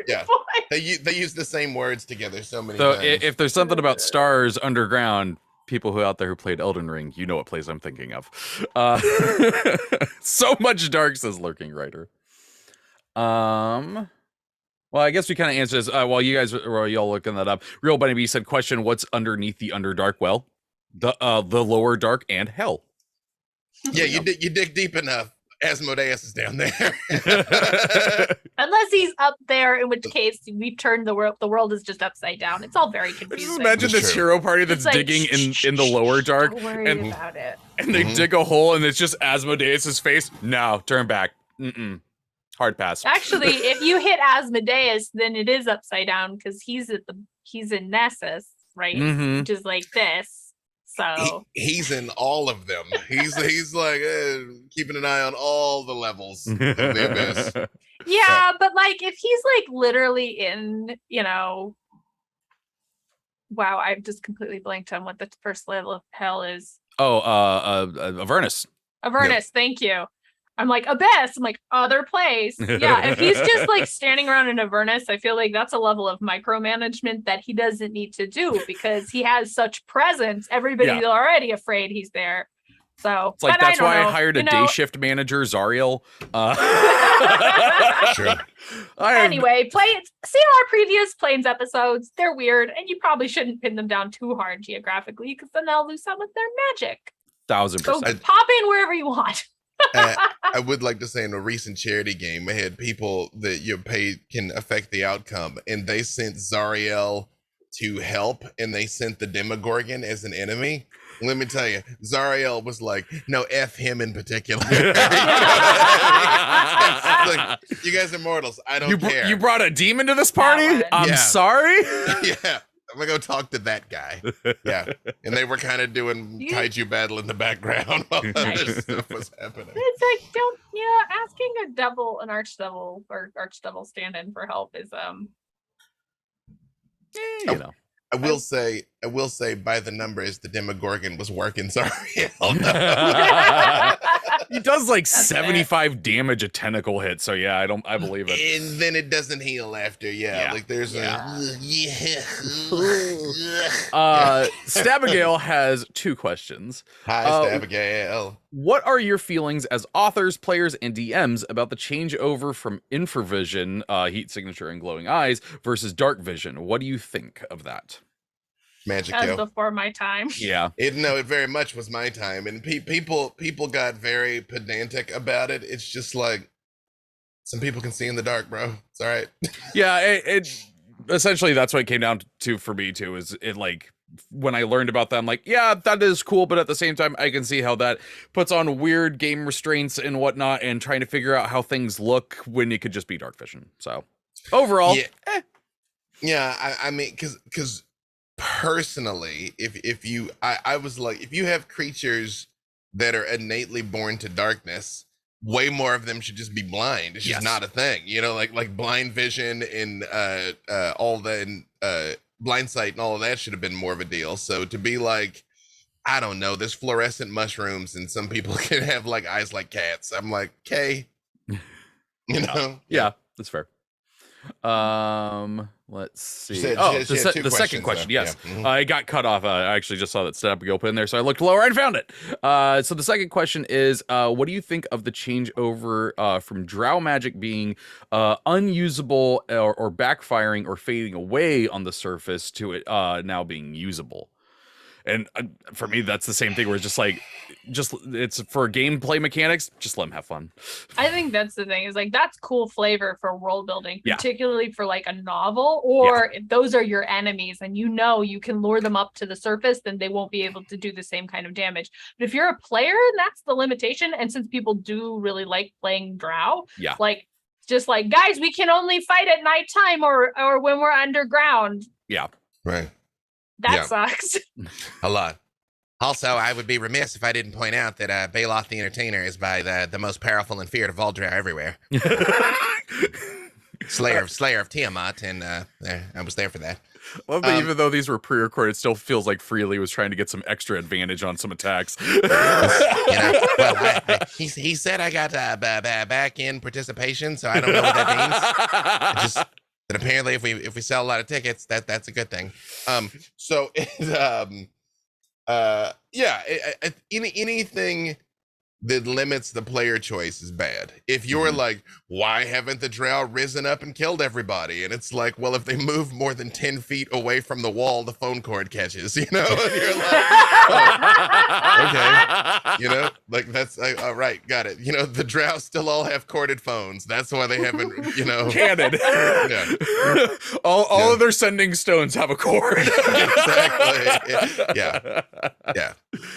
[SPEAKER 1] Yeah.
[SPEAKER 3] Point.
[SPEAKER 1] They use the same words together so many
[SPEAKER 2] So
[SPEAKER 1] times.
[SPEAKER 2] if there's something about stars underground, people who out there who played Elden Ring, you know what place I'm thinking of. So much dark, says Lurking Writer. Well, I guess we kind of answered this while y'all looking that up. Real Bunny Bee said, question, what's underneath the Underdark? Well, the lower dark and hell.
[SPEAKER 1] Yeah, you dig deep enough. Asmodeus is down there.
[SPEAKER 3] Unless he's up there, in which case we've turned the world. The world is just upside down. It's all very confusing.
[SPEAKER 2] Just imagine this hero party that's
[SPEAKER 3] like,
[SPEAKER 2] digging in the lower dark,
[SPEAKER 3] Don't worry about it.
[SPEAKER 2] and they dig a hole, and it's just Asmodeus's face. No, turn back. Hard pass.
[SPEAKER 3] Actually, if you hit Asmodeus, then it is upside down because he's in Nessus, right? Which is like this. So
[SPEAKER 1] he's in all of them. He's like keeping an eye on all the levels of the abyss.
[SPEAKER 3] Yeah, but like if he's like literally in, you know, wow, I've just completely blanked on what the first level of hell is.
[SPEAKER 2] Oh, Avernus.
[SPEAKER 3] Avernus, thank you. I'm like, Abyss. I'm like, other place. Yeah, if he's just like standing around in Avernus, I feel like that's a level of micromanagement that he doesn't need to do because he has such presence. Everybody's already afraid he's there. So
[SPEAKER 2] it's like that's why I hired a day shift manager, Zariel.
[SPEAKER 1] Sure.
[SPEAKER 3] Anyway, see our previous Planes episodes. They're weird, and you probably shouldn't pin them down too hard geographically because then they'll lose some of their magic.
[SPEAKER 2] 1000%.
[SPEAKER 3] So pop in wherever you want.
[SPEAKER 1] I would like to say in a recent charity game, I had people that your pay can affect the outcome, and they sent Zariel to help, and they sent the Demogorgon as an enemy. Let me tell you, Zariel was like, "No, F him in particular." Like, you guys are mortals. I don't care.
[SPEAKER 2] You brought a demon to this party? I'm sorry.
[SPEAKER 1] Yeah. I'm gonna go talk to that guy. Yeah. And they were kind of doing kaiju battle in the background while this stuff was happening.
[SPEAKER 3] It's like, asking a devil, an archdevil or archdevil stand-in for help is
[SPEAKER 2] you know.
[SPEAKER 1] I will say by the numbers, the Demogorgon was working. Sorry.
[SPEAKER 2] He does like 75 damage a tentacle hit, so yeah, I believe it.
[SPEAKER 1] And then it doesn't heal after, like there's
[SPEAKER 2] Stabigail has 2 questions.
[SPEAKER 1] Hi, Stabigail.
[SPEAKER 2] What are your feelings as authors, players, and DMs about the changeover from infravision, heat signature and glowing eyes, versus dark vision? What do you think of that?
[SPEAKER 1] Magic
[SPEAKER 3] That was before my time.
[SPEAKER 2] Yeah.
[SPEAKER 1] It very much was my time, and people got very pedantic about it. It's just like some people can see in the dark, bro. It's all right.
[SPEAKER 2] Yeah, it essentially that's what it came down to for me too. Is it like when I learned about that, I'm like, yeah, that is cool, but at the same time, I can see how that puts on weird game restraints and whatnot, and trying to figure out how things look when it could just be dark vision. So overall,
[SPEAKER 1] I mean, because personally, if you have creatures that are innately born to darkness, way more of them should just be blind. It's just not a thing, like blind vision and all that, and blind sight and all of that should have been more of a deal. So to be like, I don't know, there's fluorescent mushrooms and some people can have like eyes like cats, I'm like, okay,
[SPEAKER 2] yeah, that's fair. Let's see. The second question. Yes. I got cut off. I actually just saw that Stabigail put in there, so I looked lower and found it. So the second question is, what do you think of the changeover from Drow magic being unusable or backfiring or fading away on the surface to it now being usable? And for me, that's the same thing where it's just it's for gameplay mechanics, just let them have fun.
[SPEAKER 3] I think that's the thing, is like, that's cool flavor for world building, particularly for like a novel, or if those are your enemies and you can lure them up to the surface, then they won't be able to do the same kind of damage. But if you're a player, that's the limitation. And since people do really like playing Drow, like, just like, guys, we can only fight at nighttime or when we're underground.
[SPEAKER 2] Yeah.
[SPEAKER 1] Right.
[SPEAKER 3] That sucks.
[SPEAKER 1] A lot. Also, I would be remiss if I didn't point out that Bailoth the Entertainer is by the most powerful and feared of all Drow everywhere. Slayer of Tiamat, and I was there for that.
[SPEAKER 2] Love that even though these were pre-recorded, it still feels like Freely was trying to get some extra advantage on some attacks.
[SPEAKER 1] He said I got back in participation, so I don't know what that means. That apparently, if we sell a lot of tickets, that's a good thing. Anything that limits the player choice is bad. If you're like, why haven't the Drow risen up and killed everybody? And it's like, well, if they move more than 10 feet away from the wall, the phone cord catches, And you're like, okay, like that's all right, got it. The Drow still all have corded phones. That's why they haven't,
[SPEAKER 2] Canon. All of their sending stones have a cord.
[SPEAKER 1] Exactly. Yeah.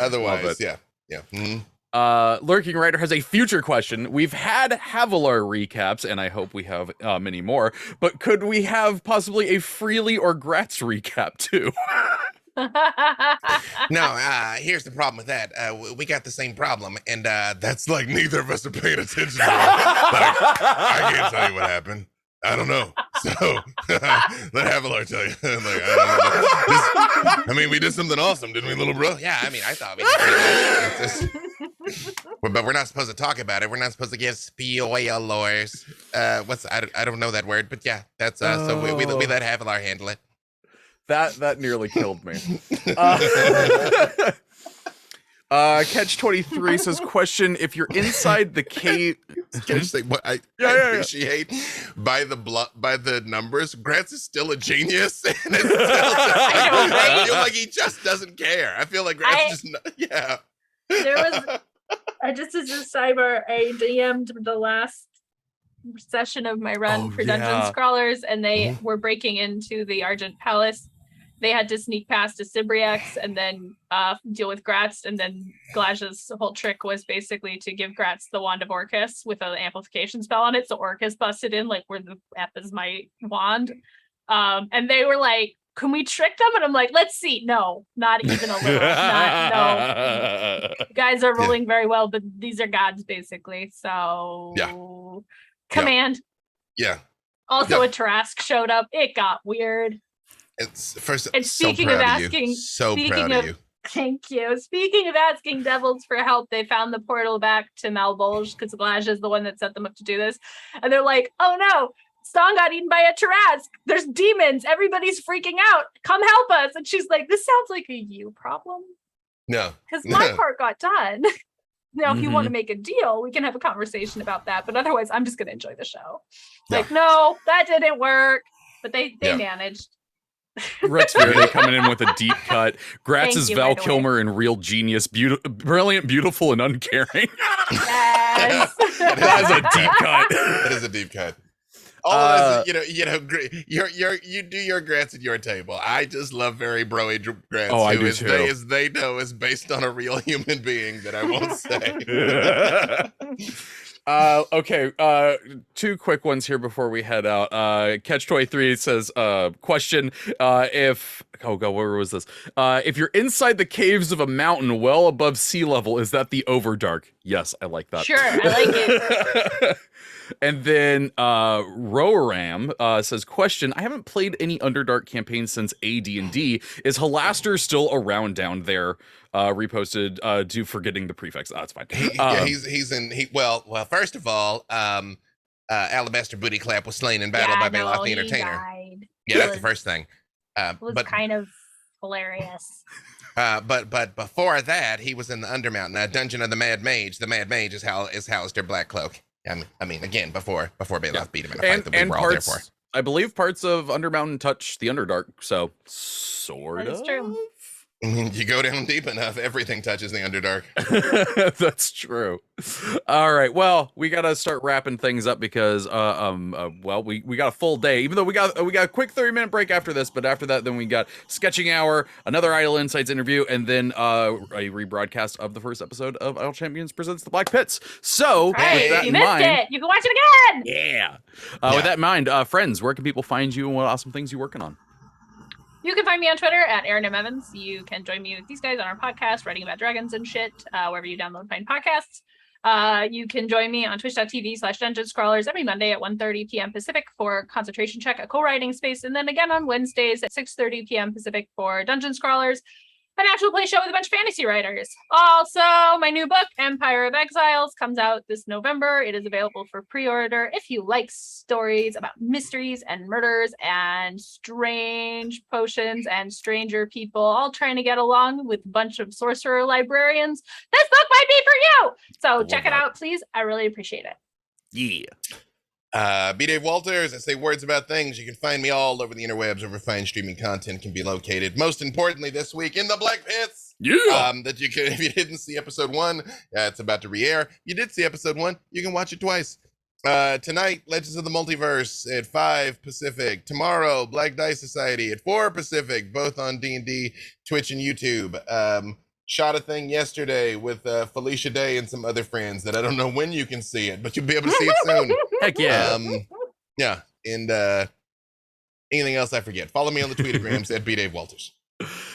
[SPEAKER 1] Otherwise, yeah. Mm-hmm.
[SPEAKER 2] Lurking Rider has a future question. We've had Havilar recaps, and I hope we have many more, but could we have possibly a Freely or Gratz recap too?
[SPEAKER 1] No, here's the problem with that. We got the same problem, and that's like neither of us are paying attention to it. I can't tell you what happened. I don't know. So let Havilar tell you. I mean, we did something awesome, didn't we, little bro? Yeah, I mean, I thought we did. But we're not supposed to talk about it. We're not supposed to give spoilers. I don't know that word, but yeah, that's so we let Havilar handle it.
[SPEAKER 2] That nearly killed me. Catch 23 says, question, if you're inside the cave.
[SPEAKER 1] Can I say what I appreciate by the numbers, Gratz is still a genius. And it's still I feel like he just doesn't care. I feel like Gratz just there was
[SPEAKER 3] Just as a sidebar, I DM'd the last session of my run for Dungeon Scrawlers, and they were breaking into the Argent Palace. They had to sneak past a Sibriax and then deal with Gratz, and then Glaj's whole trick was basically to give Gratz the Wand of Orcus with an amplification spell on it, so Orcus busted in like, where the F is my wand. And they were like, can we trick them? And I'm like, let's see. No, not even a little. No. You guys are rolling very well, but these are gods, basically. So, command.
[SPEAKER 1] Yeah.
[SPEAKER 3] Also, a Tarask showed up. It got weird.
[SPEAKER 1] It's first.
[SPEAKER 3] And speaking of asking,
[SPEAKER 1] proud of you.
[SPEAKER 3] Thank you. Speaking of asking devils for help, they found the portal back to Malbolge because Glaj is the one that set them up to do this. And they're like, oh no, Song got eaten by a Tarask. There's demons. Everybody's freaking out. Come help us. And she's like, this sounds like a you problem.
[SPEAKER 1] No.
[SPEAKER 3] Because my part got done. Now, if you want to make a deal, we can have a conversation about that. But otherwise, I'm just going to enjoy the show. Like, no, that didn't work. But they managed.
[SPEAKER 2] Rex Verde coming in with a deep cut. Gratz is Val Kilmer and real genius. Brilliant, beautiful, and uncaring.
[SPEAKER 3] Yes.
[SPEAKER 2] That is a deep cut.
[SPEAKER 1] That is a deep cut. All of us, you do your Gratz at your table. I just love very broy Gratz.
[SPEAKER 2] Oh, I do
[SPEAKER 1] as
[SPEAKER 2] too.
[SPEAKER 1] As they know, is based on a real human being that I won't say.
[SPEAKER 2] Okay, two quick ones here before we head out. Catch23 says, question, where was this? If you're inside the caves of a mountain well above sea level, is that the Overdark? Yes, I like that.
[SPEAKER 3] Sure, I like it.
[SPEAKER 2] And then Roram says, question, I haven't played any Underdark campaign since AD&D. Is Halaster still around down there? Reposted due forgetting the prefix. That's fine.
[SPEAKER 1] He's in. Well, first of all, Alabaster Booty Clap was slain in battle by Bailoth the Entertainer.
[SPEAKER 3] Died.
[SPEAKER 1] Yeah, that's the first thing.
[SPEAKER 3] It was kind of hilarious.
[SPEAKER 1] But before that, he was in the Undermountain, Dungeon of the Mad Mage. The Mad Mage is Halaster Blackcloak. I mean, again, before Bailoth beat him in a fight that we were all there for.
[SPEAKER 2] I believe parts of Undermountain touch the Underdark, so sort of.
[SPEAKER 3] That's true.
[SPEAKER 1] You go down deep enough, everything touches the Underdark.
[SPEAKER 2] That's true. All right, well, we gotta start wrapping things up because we got a full day. Even though we got a quick 30-minute break after this, but after that, then we got sketching hour, another Idle Insights interview, and then a rebroadcast of the first episode of Idle Champions Presents the Black Pits. So, with that in mind,
[SPEAKER 3] you can watch it again.
[SPEAKER 2] Yeah. With that in mind, friends, where can people find you and what awesome things you're working on?
[SPEAKER 3] You can find me on Twitter at Erin M. Evans. You can join me with these guys on our podcast, writing about dragons and shit, wherever you download find podcasts. You can join me on twitch.tv/Dungeon Scrawlers every Monday at 1:30 p.m. Pacific for Concentration Check, a co-writing space, and then again on Wednesdays at 6:30 p.m. Pacific for Dungeon Scrawlers, an actual play show with a bunch of fantasy writers. Also, my new book, Empire of Exiles, comes out this November. It is available for pre-order. If you like stories about mysteries and murders and strange potions and stranger people all trying to get along with a bunch of sorcerer librarians, this book might be for you. So check it out, please. I really appreciate it.
[SPEAKER 1] B. Dave Walters, I say words about things. You can find me all over the interwebs where fine streaming content can be located. Most importantly, this week in the Black Pits. That you can, if you didn't see episode 1, it's about to re-air. You did see episode 1, you can watch it twice. Tonight, Legends of the Multiverse at 5 Pacific. Tomorrow, Black Dice Society at 4 Pacific, both on D&D, Twitch, and YouTube. Shot a thing yesterday with Felicia Day and some other friends that I don't know when you can see it, but you'll be able to see it soon.
[SPEAKER 2] Heck yeah.
[SPEAKER 1] Yeah. And anything else I forget. Follow me on the Tweetagrams at BDaveWalters.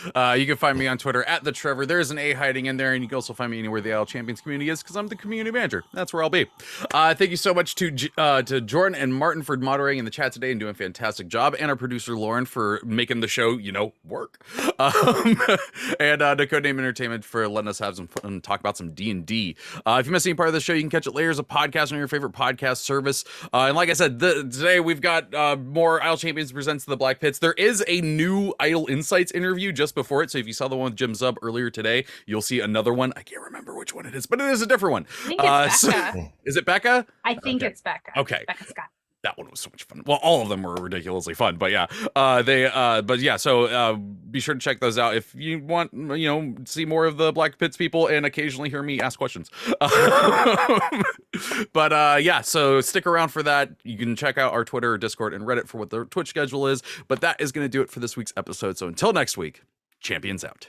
[SPEAKER 2] You can find me on Twitter at the Treavor. There's an A hiding in there, and you can also find me anywhere the Idle Champions community is because I'm the community manager. That's where I'll be. Thank you so much to Jordan and Martin for moderating in the chat today and doing a fantastic job, and our producer Lauren for making the show, work. And to Codename Entertainment for letting us have some fun and talk about some D&D. If you missed any part of the show, you can catch it later as a podcast on your favorite podcast service. And like I said, today we've got more Idle Champions Presents the Black Pits. There is a new Idle Insights interview just before it, so if you saw the one with Jim Zub earlier today, you'll see another one. I can't remember which one it is, but it is a different one.
[SPEAKER 3] I think it's Becca.
[SPEAKER 2] Is it Becca?
[SPEAKER 3] I think it's Becca.
[SPEAKER 2] Okay.
[SPEAKER 3] Becca Scott.
[SPEAKER 2] that one was so much fun. Well, all of them were ridiculously fun, but yeah, so be sure to check those out if you want, see more of the Black Pits people and occasionally hear me ask questions. So stick around for that. You can check out our Twitter, Discord, and Reddit for what their Twitch schedule is, but that is going to do it for this week's episode. So until next week, champions out.